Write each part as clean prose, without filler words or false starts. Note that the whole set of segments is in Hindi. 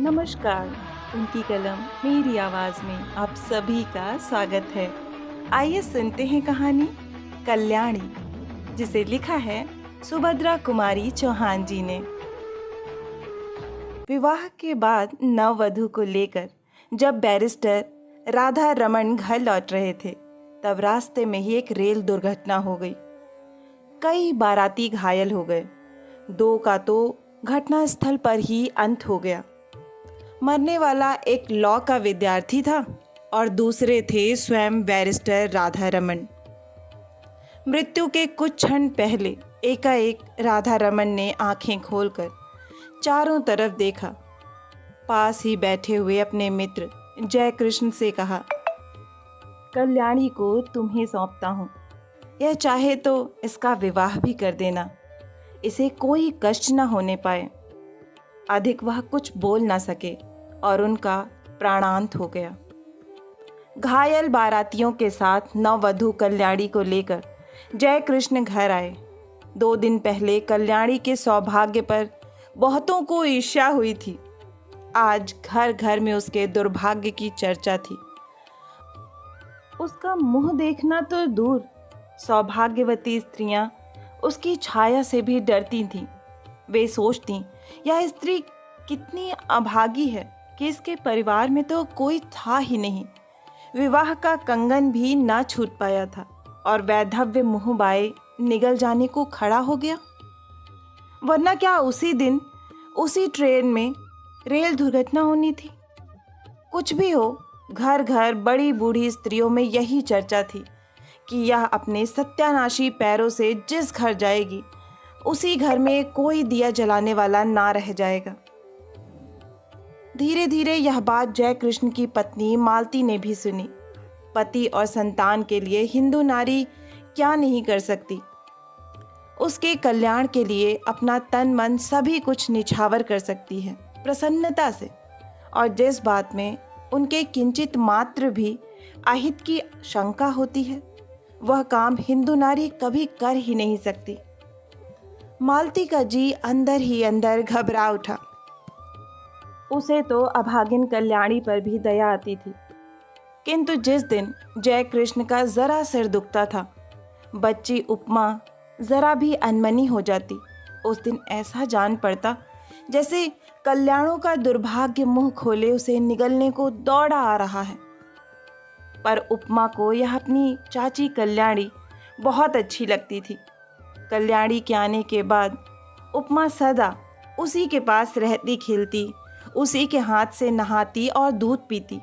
नमस्कार। उनकी कलम मेरी आवाज़ में आप सभी का स्वागत है। आइए सुनते हैं कहानी कल्याणी, जिसे लिखा है सुभद्रा कुमारी चौहान जी ने। विवाह के बाद नववधु को लेकर जब बैरिस्टर राधा रमन घर लौट रहे थे, तब रास्ते में ही एक रेल दुर्घटना हो गई। कई बाराती घायल हो गए। दो का तो घटनास्थल पर ही अंत हो गया। मरने वाला एक लॉ का विद्यार्थी था और दूसरे थे स्वयं बैरिस्टर राधा रमन। मृत्यु के कुछ क्षण पहले एकाएक राधा रमन ने आंखें खोलकर चारों तरफ देखा। पास ही बैठे हुए अपने मित्र जय कृष्ण से कहा, कल्याणी को तुम्हें सौंपता हूँ। यह चाहे तो इसका विवाह भी कर देना, इसे कोई कष्ट न होने पाए। अधिक वह कुछ बोल न सके और उनका प्राणांत हो गया। घायल बारातियों के साथ नववधु कल्याणी को लेकर जय कृष्ण घर आए। 2 दिन पहले कल्याणी के सौभाग्य पर बहुतों को ईर्ष्या हुई थी। आज घर घर में उसके दुर्भाग्य की चर्चा थी। उसका मुंह देखना तो दूर, सौभाग्यवती स्त्रियां उसकी छाया से भी डरती थीं। वे सोचती, यह स्त्री कितनी अभागी है कि इसके परिवार में तो कोई था ही नहीं। विवाह का कंगन भी ना छूट पाया था और वैधव्य मुंह बाए निगल जाने को खड़ा हो गया। वरना क्या उसी दिन उसी ट्रेन में रेल दुर्घटना होनी थी। कुछ भी हो, घर घर बड़ी बूढ़ी स्त्रियों में यही चर्चा थी कि यह अपने सत्यानाशी पैरों से जिस घर जाएगी, उसी घर में कोई दिया जलाने वाला ना रह जाएगा। धीरे धीरे यह बात जय कृष्ण की पत्नी मालती ने भी सुनी। पति और संतान के लिए हिंदू नारी क्या नहीं कर सकती। उसके कल्याण के लिए अपना तन मन सभी कुछ निछावर कर सकती है प्रसन्नता से, और जिस बात में उनके किंचित मात्र भी अहित की शंका होती है, वह काम हिंदू नारी कभी कर ही नहीं सकती। मालती का जी अंदर ही अंदर घबरा उठा। उसे तो अभागिन कल्याणी पर भी दया आती थी, किंतु जिस दिन जय कृष्ण का जरा सिर दुखता था, बच्ची उपमा जरा भी अनमनी हो जाती, उस दिन ऐसा जान पड़ता जैसे कल्याणों का दुर्भाग्य मुंह खोले उसे निगलने को दौड़ा आ रहा है। पर उपमा को यह अपनी चाची कल्याणी बहुत अच्छी लगती थी। कल्याणी के आने के बाद उपमा सदा उसी के पास रहती खिलती, उसी के हाथ से नहाती और दूध पीती।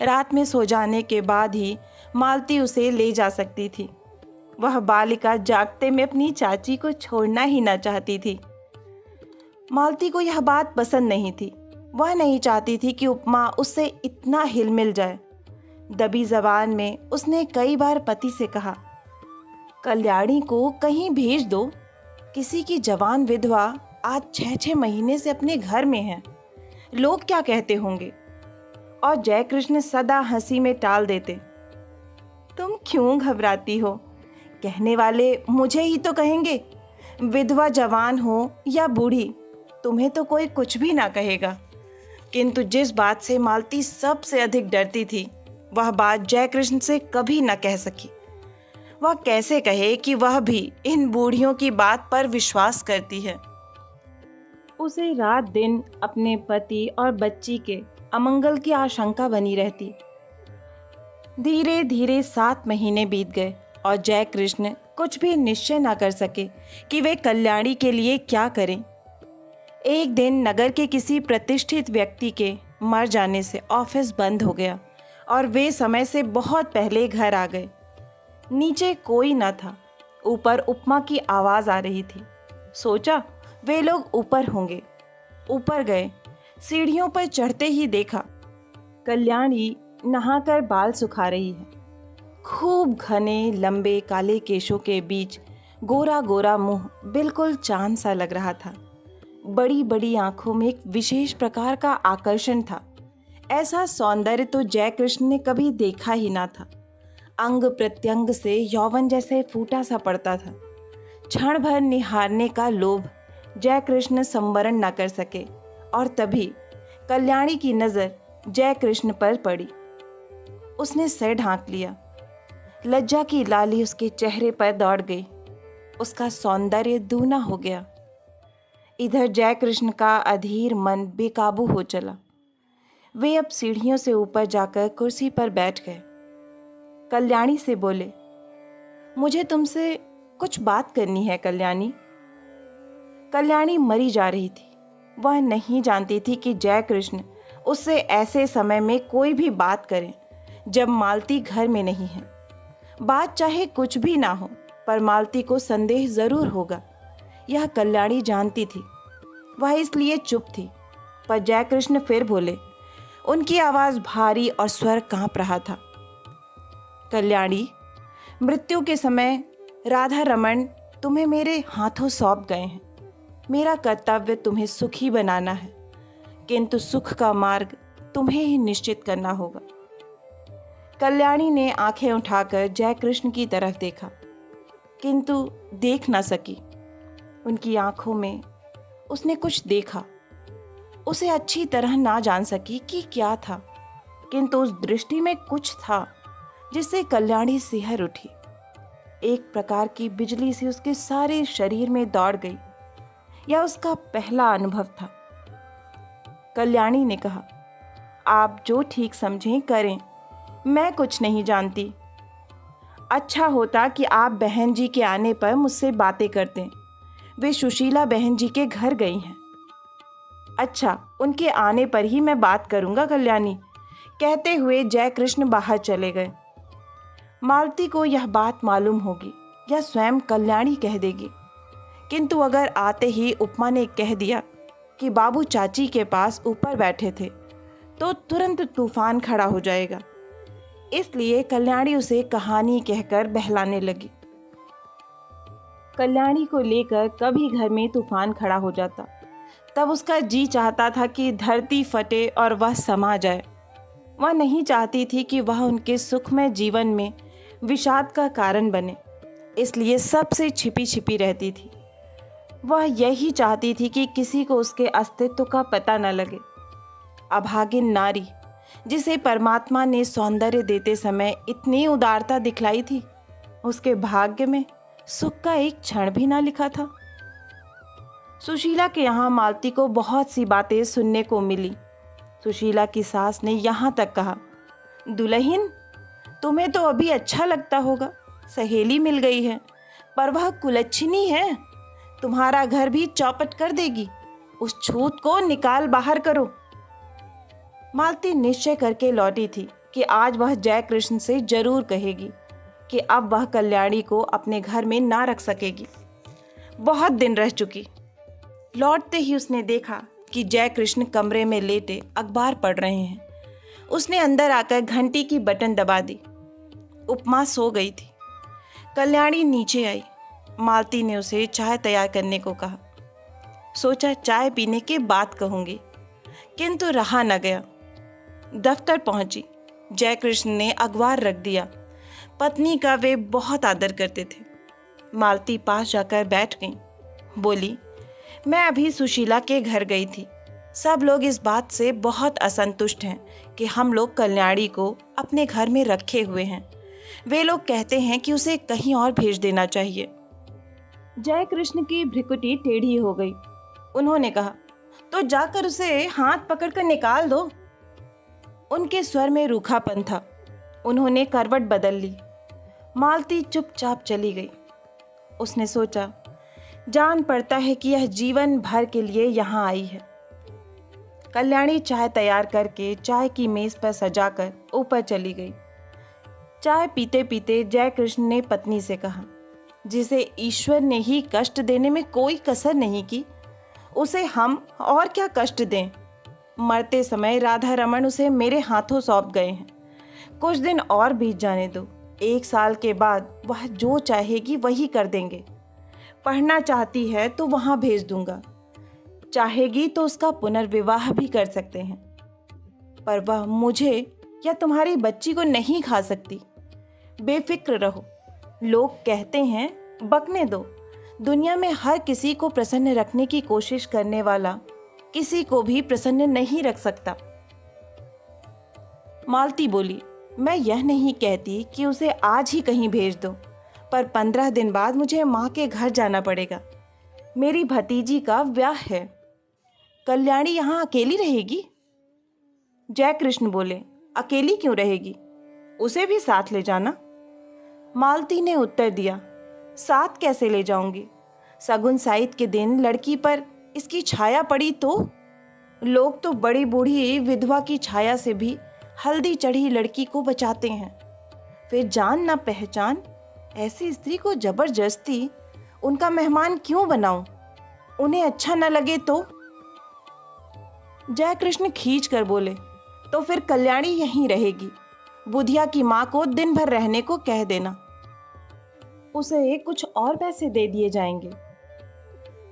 रात में सो जाने के बाद ही मालती उसे ले जा सकती थी। वह बालिका जागते में अपनी चाची को छोड़ना ही ना चाहती थी। मालती को यह बात पसंद नहीं थी। वह नहीं चाहती थी कि उपमा उससे इतना हिलमिल जाए। दबी जबान में उसने कई बार पति से कहा, कल्याणी को कहीं भेज दो। किसी की जवान विधवा आज 6-6 महीने से अपने घर में है, लोग क्या कहते होंगे। और जय कृष्ण सदा हंसी में टाल देते, तुम क्यों घबराती हो, कहने वाले मुझे ही तो कहेंगे। विधवा जवान हो या बूढ़ी, तुम्हें तो कोई कुछ भी ना कहेगा। किंतु जिस बात से मालती सबसे अधिक डरती थी, वह बात जय कृष्ण से कभी न कह सकी। वह कैसे कहे कि वह भी इन बूढ़ियों की बात पर विश्वास करती है। उसे रात दिन अपने पति और बच्ची के अमंगल की आशंका बनी रहती। धीरे धीरे 7 महीने बीत गए और जय कृष्ण कुछ भी निश्चय न कर सके कि वे कल्याणी के लिए क्या करें। एक दिन नगर के किसी प्रतिष्ठित व्यक्ति के मर जाने से ऑफिस बंद हो गया और वे समय से बहुत पहले घर आ गए। नीचे कोई न था, ऊपर उपमा की आवाज़ आ रही थी। सोचा वे लोग ऊपर होंगे। ऊपर गए। सीढ़ियों पर चढ़ते ही देखा कल्याणी नहाकर बाल सुखा रही है। खूब घने लंबे काले केशों के बीच गोरा गोरा मुंह बिल्कुल चांद सा लग रहा था। बड़ी बड़ी आंखों में एक विशेष प्रकार का आकर्षण था। ऐसा सौंदर्य तो जय कृष्ण ने कभी देखा ही ना था। अंग प्रत्यंग से यौवन जैसे फूटा सा पड़ता था। क्षण भर निहारने का लोभ जय कृष्ण संवरण न कर सके और तभी कल्याणी की नज़र जय कृष्ण पर पड़ी। उसने सिर ढांक लिया। लज्जा की लाली उसके चेहरे पर दौड़ गई। उसका सौंदर्य दूना हो गया। इधर जय कृष्ण का अधीर मन बेकाबू हो चला। वे अब सीढ़ियों से ऊपर जाकर कुर्सी पर बैठ गए। कल्याणी से बोले, मुझे तुमसे कुछ बात करनी है कल्याणी। कल्याणी मरी जा रही थी। वह नहीं जानती थी कि जय कृष्ण उससे ऐसे समय में कोई भी बात करे जब मालती घर में नहीं है। बात चाहे कुछ भी ना हो, पर मालती को संदेह जरूर होगा, यह कल्याणी जानती थी। वह इसलिए चुप थी। पर जय कृष्ण फिर बोले। उनकी आवाज़ भारी और स्वर कांप रहा था। कल्याणी, मृत्यु के समय राधा रमन तुम्हें मेरे हाथों सौंप गए हैं। मेरा कर्तव्य तुम्हें सुखी बनाना है, किंतु सुख का मार्ग तुम्हें ही निश्चित करना होगा। कल्याणी ने आंखें उठाकर जय कृष्ण की तरफ देखा, किंतु देख ना सकी। उनकी आंखों में उसने कुछ देखा। उसे अच्छी तरह ना जान सकी कि क्या था, किंतु उस दृष्टि में कुछ था जिससे कल्याणी सिहर उठी। एक प्रकार की बिजली सी उसके सारे शरीर में दौड़ गई। यह उसका पहला अनुभव था। कल्याणी ने कहा, आप जो ठीक समझें करें, मैं कुछ नहीं जानती। अच्छा होता कि आप बहन जी के आने पर मुझसे बातें करते। वे सुशीला बहन जी के घर गई हैं। अच्छा, उनके आने पर ही मैं बात करूंगा कल्याणी, कहते हुए जय कृष्ण बाहर चले गए। मालती को यह बात मालूम होगी या स्वयं कल्याणी कह देगी, किंतु अगर आते ही उपमा ने कह दिया कि बाबू चाची के पास ऊपर बैठे थे, तो तुरंत तूफान खड़ा हो जाएगा। इसलिए कल्याणी उसे कहानी कहकर बहलाने लगी। कल्याणी को लेकर कभी घर में तूफान खड़ा हो जाता, तब उसका जी चाहता था कि धरती फटे और वह समा जाए। वह नहीं चाहती थी कि वह उनके सुखमय जीवन में विषाद का कारण बने, इसलिए सबसे छिपी छिपी रहती थी। वह यही चाहती थी कि किसी को उसके अस्तित्व का पता न लगे। अभागिन नारी, जिसे परमात्मा ने सौंदर्य देते समय इतनी उदारता दिखलाई थी, उसके भाग्य में सुख का एक क्षण भी ना लिखा था। सुशीला के यहाँ मालती को बहुत सी बातें सुनने को मिली। सुशीला की सास ने यहाँ तक कहा, दुल्हन, तुम्हें तो अभी अच्छा लगता होगा, सहेली मिल गई है, पर वह कुलच्छनी है, तुम्हारा घर भी चौपट कर देगी। उस छूत को निकाल बाहर करो। मालती निश्चय करके लौटी थी कि आज वह जय कृष्ण से जरूर कहेगी कि अब वह कल्याणी को अपने घर में ना रख सकेगी। बहुत दिन रह चुकी। लौटते ही उसने देखा कि जय कृष्ण कमरे में लेटे अखबार पढ़ रहे हैं। उसने अंदर आकर घंटी की बटन दबा दी। उपमा सो गई थी। कल्याणी नीचे आई। मालती ने उसे चाय तैयार करने को कहा। सोचा चाय पीने के बाद कहूँगी, किंतु रहा न गया। दफ्तर पहुंची। जय कृष्ण ने अखबार रख दिया। पत्नी का वे बहुत आदर करते थे। मालती पास जाकर बैठ गई। बोली, मैं अभी सुशीला के घर गई थी। सब लोग इस बात से बहुत असंतुष्ट हैं कि हम लोग कल्याणी को अपने घर में रखे हुए हैं। वे लोग कहते हैं कि उसे कहीं और भेज देना चाहिए। जय कृष्ण की भ्रिकुटी टेढ़ी हो गई। उन्होंने कहा, तो जाकर उसे हाथ पकड़कर निकाल दो। उनके स्वर में रूखापन था। उन्होंने करवट बदल ली। मालती चुपचाप चली गई। उसने सोचा, जान पड़ता है कि यह जीवन भर के लिए यहाँ आई है। कल्याणी चाय तैयार करके चाय की मेज पर सजाकर ऊपर चली गई। चाय पीते पीते जय कृष्ण ने पत्नी से कहा, जिसे ईश्वर ने ही कष्ट देने में कोई कसर नहीं की, उसे हम और क्या कष्ट दें। मरते समय राधा रमन उसे मेरे हाथों सौंप गए हैं। कुछ दिन और बीत जाने दो। 1 साल के बाद वह जो चाहेगी वही कर देंगे। पढ़ना चाहती है तो वहाँ भेज दूंगा। चाहेगी तो उसका पुनर्विवाह भी कर सकते हैं, पर वह मुझे या तुम्हारी बच्ची को नहीं खा सकती। बेफिक्र रहो। लोग कहते हैं, बकने दो। दुनिया में हर किसी को प्रसन्न रखने की कोशिश करने वाला किसी को भी प्रसन्न नहीं रख सकता। मालती बोली, मैं यह नहीं कहती कि उसे आज ही कहीं भेज दो, पर 15 दिन बाद मुझे माँ के घर जाना पड़ेगा। मेरी भतीजी का ब्याह है। कल्याणी यहाँ अकेली रहेगी? जय कृष्ण बोले, अकेली क्यों रहेगी, उसे भी साथ ले जाना। मालती ने उत्तर दिया, साथ कैसे ले जाऊंगी? सगुन साइत के दिन लड़की पर इसकी छाया पड़ी तो? लोग तो बड़ी बूढ़ी विधवा की छाया से भी हल्दी चढ़ी लड़की को बचाते हैं। फिर जान ना पहचान ऐसी स्त्री को जबरदस्ती उनका मेहमान क्यों बनाऊं? उन्हें अच्छा न लगे तो? जय कृष्ण खींच कर बोले, तो फिर कल्याणी यहीं रहेगी। बुधिया की माँ को दिन भर रहने को कह देना, उसे कुछ और पैसे दे दिए जाएंगे।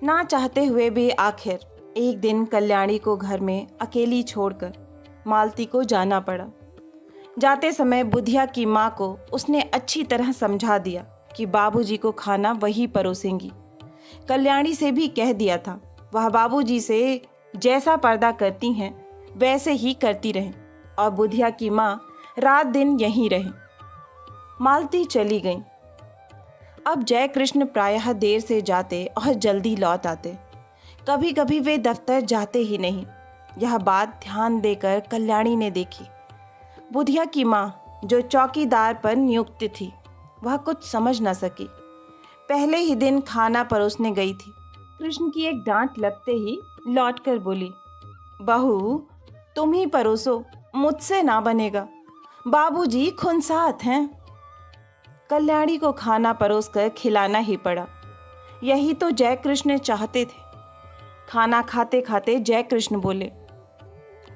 ना चाहते हुए भी आखिर एक दिन कल्याणी को घर में अकेली छोड़कर मालती को जाना पड़ा। जाते समय बुधिया की माँ को उसने अच्छी तरह समझा दिया कि बाबूजी को खाना वही परोसेंगी। कल्याणी से भी कह दिया था वह बाबूजी से जैसा पर्दा करती हैं वैसे ही करती रहें और बुधिया की माँ रात दिन यहीं रहे। मालती चली गई। अब जय कृष्ण प्रायः देर से जाते और जल्दी लौट आते। कभी कभी वे दफ्तर जाते ही नहीं। यह बात ध्यान देकर कल्याणी ने देखी। बुधिया की माँ जो चौकीदार पर नियुक्त थी वह कुछ समझ न सकी। पहले ही दिन खाना परोसने गई थी। कृष्ण की एक डांट लगते ही लौटकर बोली, बहू तुम ही परोसो, मुझसे ना बनेगा, बाबूजी खुनसात हैं। कल्याणी को खाना परोसकर खिलाना ही पड़ा। यही तो जय कृष्ण चाहते थे। खाना खाते खाते जय कृष्ण बोले,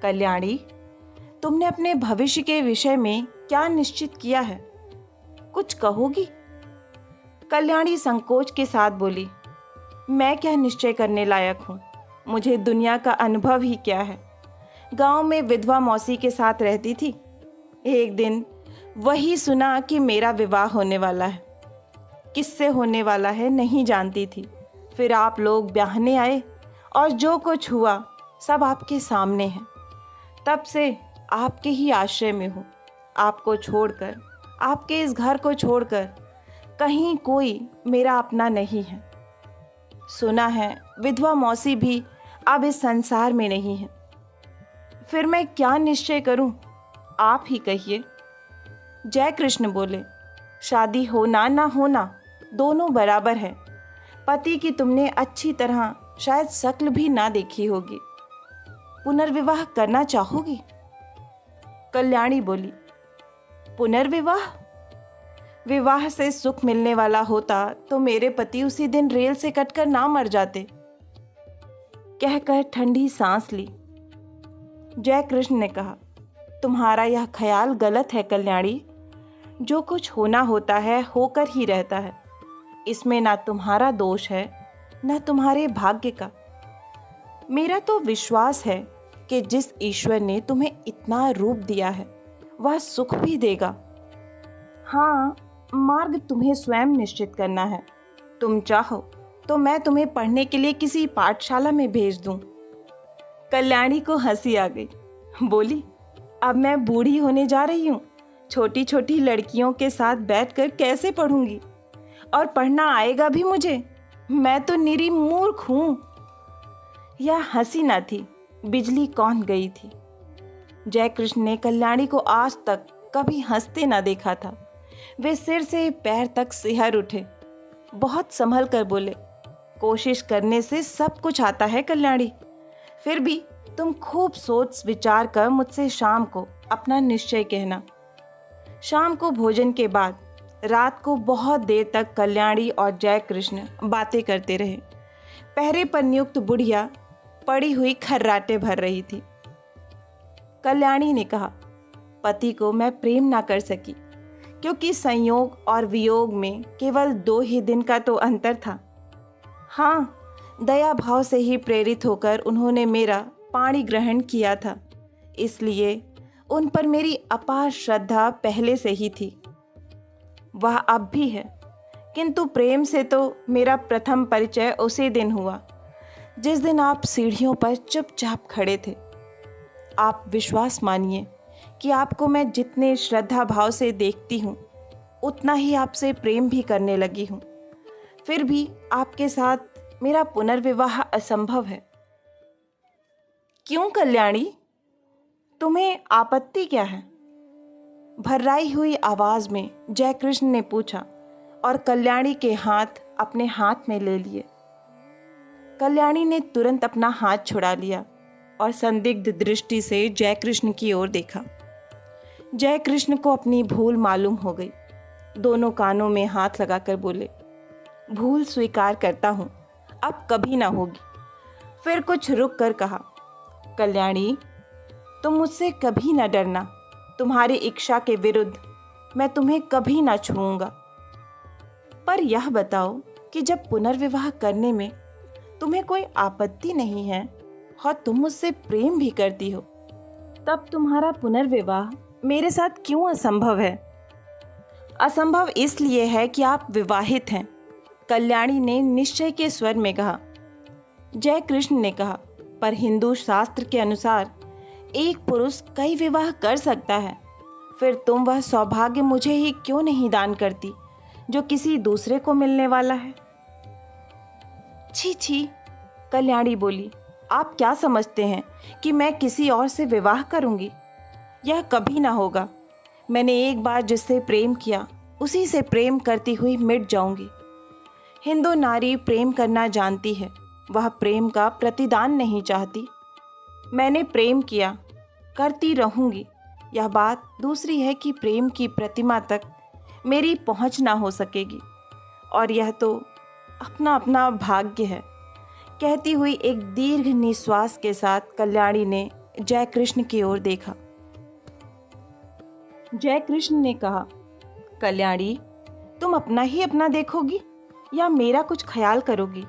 कल्याणी तुमने अपने भविष्य के विषय में क्या निश्चित किया है, कुछ कहोगी? कल्याणी संकोच के साथ बोली, मैं क्या निश्चय करने लायक हूँ, मुझे दुनिया का अनुभव ही क्या है। गांव में विधवा मौसी के साथ रहती थी। एक दिन वही सुना कि मेरा विवाह होने वाला है। किससे होने वाला है नहीं जानती थी। फिर आप लोग ब्याहने आए और जो कुछ हुआ सब आपके सामने है। तब से आपके ही आश्रय में हूँ। आपको छोड़कर, आपके इस घर को छोड़कर कहीं कोई मेरा अपना नहीं है। सुना है विधवा मौसी भी अब इस संसार में नहीं है। फिर मैं क्या निश्चय करूं, आप ही कहिए। जय कृष्ण बोले, शादी होना ना होना दोनों बराबर है। पति की तुमने अच्छी तरह शायद शक्ल भी ना देखी होगी। पुनर्विवाह करना चाहोगी? कल्याणी बोली, पुनर्विवाह? विवाह से सुख मिलने वाला होता तो मेरे पति उसी दिन रेल से कटकर ना मर जाते। कहकर ठंडी सांस ली। जय कृष्ण ने कहा, तुम्हारा यह ख्याल गलत है कल्याणी। जो कुछ होना होता है होकर ही रहता है। इसमें ना तुम्हारा दोष है ना तुम्हारे भाग्य का। मेरा तो विश्वास है कि जिस ईश्वर ने तुम्हें इतना रूप दिया है वह सुख भी देगा। हाँ, मार्ग तुम्हें स्वयं निश्चित करना है। तुम चाहो तो मैं तुम्हें पढ़ने के लिए किसी पाठशाला में भेज दूं। कल्याणी को हंसी आ गई। बोली, अब मैं बूढ़ी होने जा रही हूँ, छोटी छोटी लड़कियों के साथ बैठकर कैसे पढ़ूंगी? और पढ़ना आएगा भी मुझे? मैं तो निरी मूर्ख हूँ। यह हंसी न थी, बिजली कौन गई थी। जय कृष्ण ने कल्याणी को आज तक कभी हंसते न देखा था। वे सिर से पैर तक सिहर उठे। बहुत संभल कर बोले, कोशिश करने से सब कुछ आता है कल्याणी। फिर भी तुम खूब सोच विचार कर मुझसे शाम को अपना निश्चय कहना। शाम को भोजन के बाद रात को बहुत देर तक कल्याणी और जय कृष्ण बातें करते रहे। पहरे पर नियुक्त बुढ़िया पड़ी हुई खर्राटे भर रही थी। कल्याणी ने कहा, पति को मैं प्रेम ना कर सकी क्योंकि संयोग और वियोग में केवल 2 ही दिन का तो अंतर था। हाँ, दया भाव से ही प्रेरित होकर उन्होंने मेरा पाणी ग्रहण किया था, इसलिए उन पर मेरी अपार श्रद्धा पहले से ही थी। वह अब भी है, किंतु प्रेम से तो मेरा प्रथम परिचय उसी दिन हुआ जिस दिन आप सीढ़ियों पर चुपचाप खड़े थे। आप विश्वास मानिए कि आपको मैं जितने श्रद्धा भाव से देखती हूँ उतना ही आपसे प्रेम भी करने लगी हूँ। फिर भी आपके साथ मेरा पुनर्विवाह असंभव है। क्यों कल्याणी, तुम्हें आपत्ति क्या है? भर्राई हुई आवाज में जयकृष्ण ने पूछा और कल्याणी के हाथ अपने हाथ में ले लिए। कल्याणी ने तुरंत अपना हाथ छुड़ा लिया और संदिग्ध दृष्टि से जयकृष्ण की ओर देखा। जयकृष्ण को अपनी भूल मालूम हो गई। दोनों कानों में हाथ लगाकर बोले, भूल स्वीकार करता हूँ, अब कभी ना होगी। फिर कुछ रुक कर कहा, कल्याणी, तुम मुझसे कभी ना डरना। तुम्हारी इच्छा के विरुद्ध मैं तुम्हें कभी ना छूऊंगा। पर यह बताओ कि जब पुनर्विवाह करने में तुम्हें कोई आपत्ति नहीं है और तुम मुझसे प्रेम भी करती हो, तब तुम्हारा पुनर्विवाह मेरे साथ क्यों असंभव है? असंभव इसलिए है कि आप विवाहित हैं, कल्याणी ने निश्चय के स्वर में कहा। जयकृष्ण ने कहा, पर हिंदू शास्त्र के अनुसार एक पुरुष कई विवाह कर सकता है। फिर तुम वह सौभाग्य मुझे ही क्यों नहीं दान करती जो किसी दूसरे को मिलने वाला है? छी छी, कल्याणी बोली, आप क्या समझते हैं कि मैं किसी और से विवाह करूंगी? यह कभी ना होगा। मैंने एक बार जिससे प्रेम किया उसी से प्रेम करती हुई मिट जाऊंगी। हिंदू नारी प्रेम करना जानती है, वह प्रेम का प्रतिदान नहीं चाहती। मैंने प्रेम किया, करती रहूंगी। यह बात दूसरी है कि प्रेम की प्रतिमा तक मेरी पहुंच ना हो सकेगी, और यह तो अपना अपना भाग्य है। कहती हुई एक दीर्घ निश्वास के साथ कल्याणी ने जयकृष्ण की ओर देखा। जयकृष्ण ने कहा, कल्याणी, तुम अपना ही अपना देखोगी या मेरा कुछ ख्याल करोगी?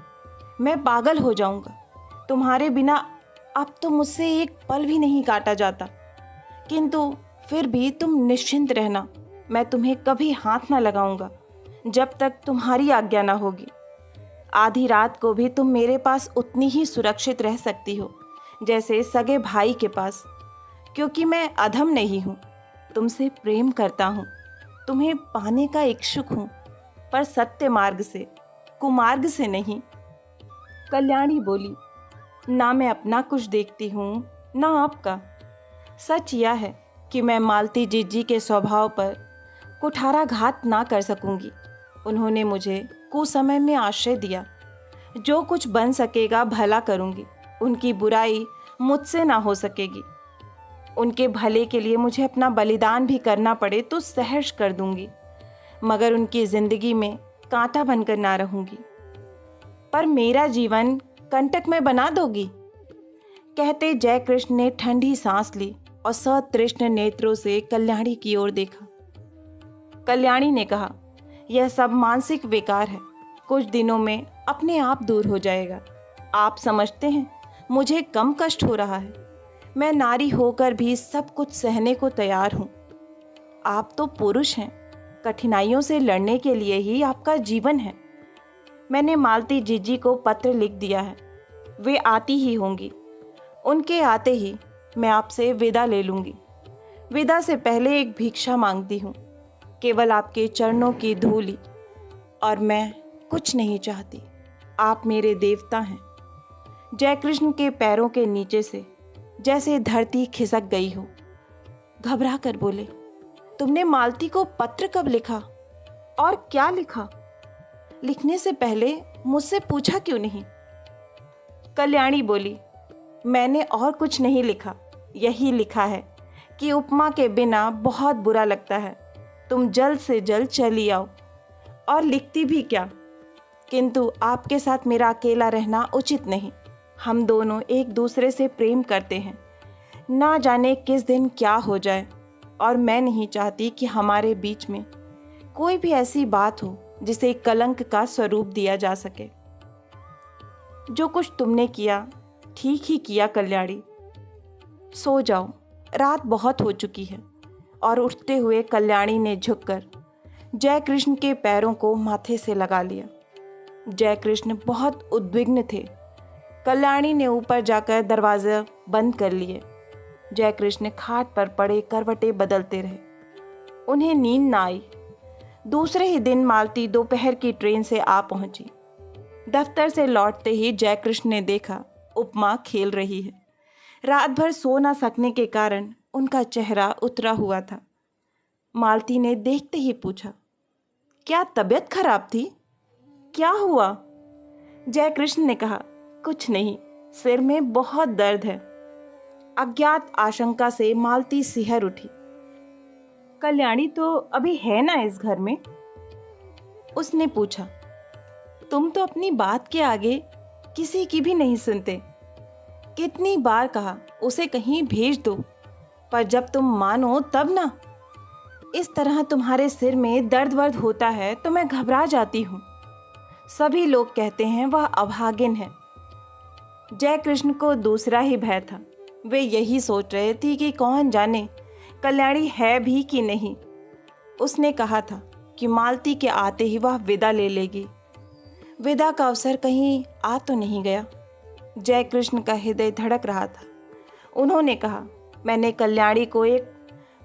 मैं पागल हो जाऊंगा। तुम्हारे बिना अब तो मुझसे एक पल भी नहीं काटा जाता। किंतु फिर भी तुम निश्चिंत रहना, मैं तुम्हें कभी हाथ ना लगाऊंगा जब तक तुम्हारी आज्ञा ना होगी। आधी रात को भी तुम मेरे पास उतनी ही सुरक्षित रह सकती हो जैसे सगे भाई के पास, क्योंकि मैं अधम नहीं हूँ। तुमसे प्रेम करता हूँ, तुम्हें पाने का इच्छुक हूँ, पर सत्य मार्ग से, कुमार्ग से नहीं। कल्याणी बोली, ना मैं अपना कुछ देखती हूँ ना आपका। सच यह है कि मैं मालती जीजी के स्वभाव पर कुठाराघात ना कर सकूंगी। उन्होंने मुझे कुसमय में आश्रय दिया। जो कुछ बन सकेगा भला करूंगी, उनकी बुराई मुझसे ना हो सकेगी। उनके भले के लिए मुझे अपना बलिदान भी करना पड़े तो सहर्ष कर दूंगी, मगर उनकी जिंदगी में कांटा बनकर ना रहूंगी। पर मेरा जीवन कंटक में बना दोगी? कहते जयकृष्ण ने ठंडी सांस ली और सतृष्ण नेत्रों से कल्याणी की ओर देखा। कल्याणी ने कहा, यह सब मानसिक विकार है, कुछ दिनों में अपने आप दूर हो जाएगा। आप समझते हैं मुझे कम कष्ट हो रहा है? मैं नारी होकर भी सब कुछ सहने को तैयार हूँ। आप तो पुरुष हैं, कठिनाइयों से लड़ने के लिए ही आपका जीवन है। मैंने मालती जीजी को पत्र लिख दिया है, वे आती ही होंगी। उनके आते ही मैं आपसे विदा ले लूँगी। विदा से पहले एक भिक्षा मांगती हूँ, केवल आपके चरणों की धूली, और मैं कुछ नहीं चाहती। आप मेरे देवता हैं। जयकृष्ण के पैरों के नीचे से जैसे धरती खिसक गई हो। घबरा कर बोले, तुमने मालती को पत्र कब लिखा और क्या लिखा? लिखने से पहले मुझसे पूछा क्यों नहीं? कल्याणी बोली, मैंने और कुछ नहीं लिखा, यही लिखा है कि उपमा के बिना बहुत बुरा लगता है, तुम जल्द से जल्द चली आओ। और लिखती भी क्या, किंतु आपके साथ मेरा अकेला रहना उचित नहीं। हम दोनों एक दूसरे से प्रेम करते हैं, ना जाने किस दिन क्या हो जाए, और मैं नहीं चाहती कि हमारे बीच में कोई भी ऐसी बात हो जिसे कलंक का स्वरूप दिया जा सके। जो कुछ तुमने किया ठीक ही किया कल्याणी। सो जाओ, रात बहुत हो चुकी है। और उठते हुए कल्याणी ने झुककर जयकृष्ण के पैरों को माथे से लगा लिया। जयकृष्ण बहुत उद्विग्न थे। कल्याणी ने ऊपर जाकर दरवाज़ा बंद कर लिए। जय कृष्ण खाट पर पड़े करवटें बदलते रहे। उन्हें नींद ना आई। दूसरे ही दिन मालती दोपहर की ट्रेन से आ पहुंची। दफ्तर से लौटते ही जय कृष्ण ने देखा उपमा खेल रही है। रात भर सो ना सकने के कारण उनका चेहरा उतरा हुआ था। मालती ने देखते ही पूछा, क्या तबीयत खराब थी? क्या हुआ? जय कृष्ण ने कहा, कुछ नहीं, सिर में बहुत दर्द है। अज्ञात आशंका से मालती सिहर उठी। कल्याणी तो अभी है ना इस घर में? उसने पूछा। तुम तो अपनी बात के आगे किसी की भी नहीं सुनते। कितनी बार कहा उसे कहीं भेज दो, पर जब तुम मानो तब ना। इस तरह तुम्हारे सिर में दर्द वर्द होता है तो मैं घबरा जाती हूँ। सभी लोग कहते हैं वह अभागिन है। जय कृष्ण को दूसरा ही भय था। वे यही सोच रहे थे कि कौन जाने कल्याणी है भी कि नहीं। उसने कहा था कि मालती के आते ही वह विदा ले लेगी। विदा का अवसर कहीं आ तो नहीं गया। जय कृष्ण का हृदय धड़क रहा था। उन्होंने कहा, मैंने कल्याणी को एक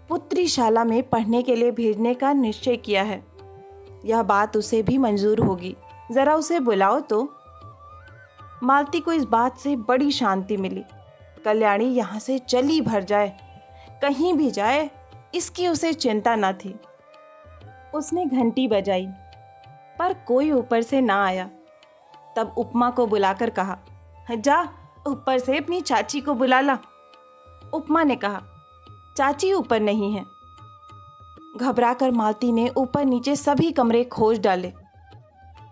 पुत्रीशाला में पढ़ने के लिए भेजने का निश्चय किया है। यह बात उसे भी मंजूर होगी। ज़रा उसे बुलाओ तो। मालती को इस बात से बड़ी शांति मिली। कल्याणी यहाँ से चली भर जाए, कहीं भी जाए, इसकी उसे चिंता न थी। उसने घंटी बजाई, पर कोई ऊपर से ना आया। तब उपमा को बुलाकर कहा, जा ऊपर से अपनी चाची को बुला ला। उपमा ने कहा, चाची ऊपर नहीं है। घबराकर मालती ने ऊपर नीचे सभी कमरे खोज डाले।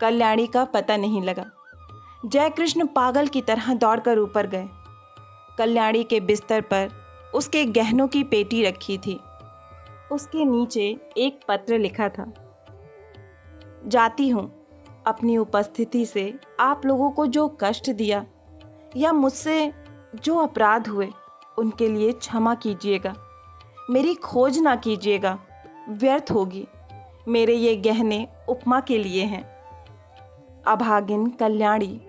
कल्याणी का पता नहीं लगा। जय कृष्ण पागल की तरह दौड़कर ऊपर गए। कल्याणी के बिस्तर पर उसके गहनों की पेटी रखी थी। उसके नीचे एक पत्र लिखा था, जाती हूँ। अपनी उपस्थिति से आप लोगों को जो कष्ट दिया या मुझसे जो अपराध हुए उनके लिए क्षमा कीजिएगा। मेरी खोज ना कीजिएगा, व्यर्थ होगी। मेरे ये गहने उपमा के लिए हैं। अभागिन कल्याणी।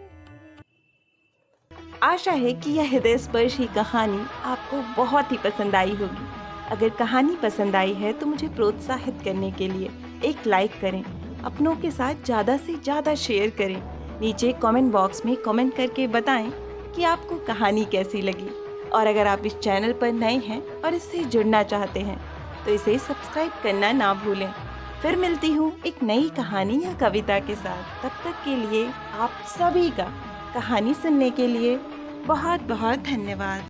आशा है कि यह हृदयस्पर्शी कहानी आपको बहुत ही पसंद आई होगी। अगर कहानी पसंद आई है तो मुझे प्रोत्साहित करने के लिए एक लाइक करें, अपनों के साथ ज़्यादा से ज़्यादा शेयर करें। नीचे कमेंट बॉक्स में कमेंट करके बताएं कि आपको कहानी कैसी लगी। और अगर आप इस चैनल पर नए हैं और इससे जुड़ना चाहते हैं तो इसे सब्सक्राइब करना ना भूलें। फिर मिलती हूँ एक नई कहानी या कविता के साथ। तब तक के लिए आप सभी का कहानी सुनने के लिए बहुत बहुत धन्यवाद।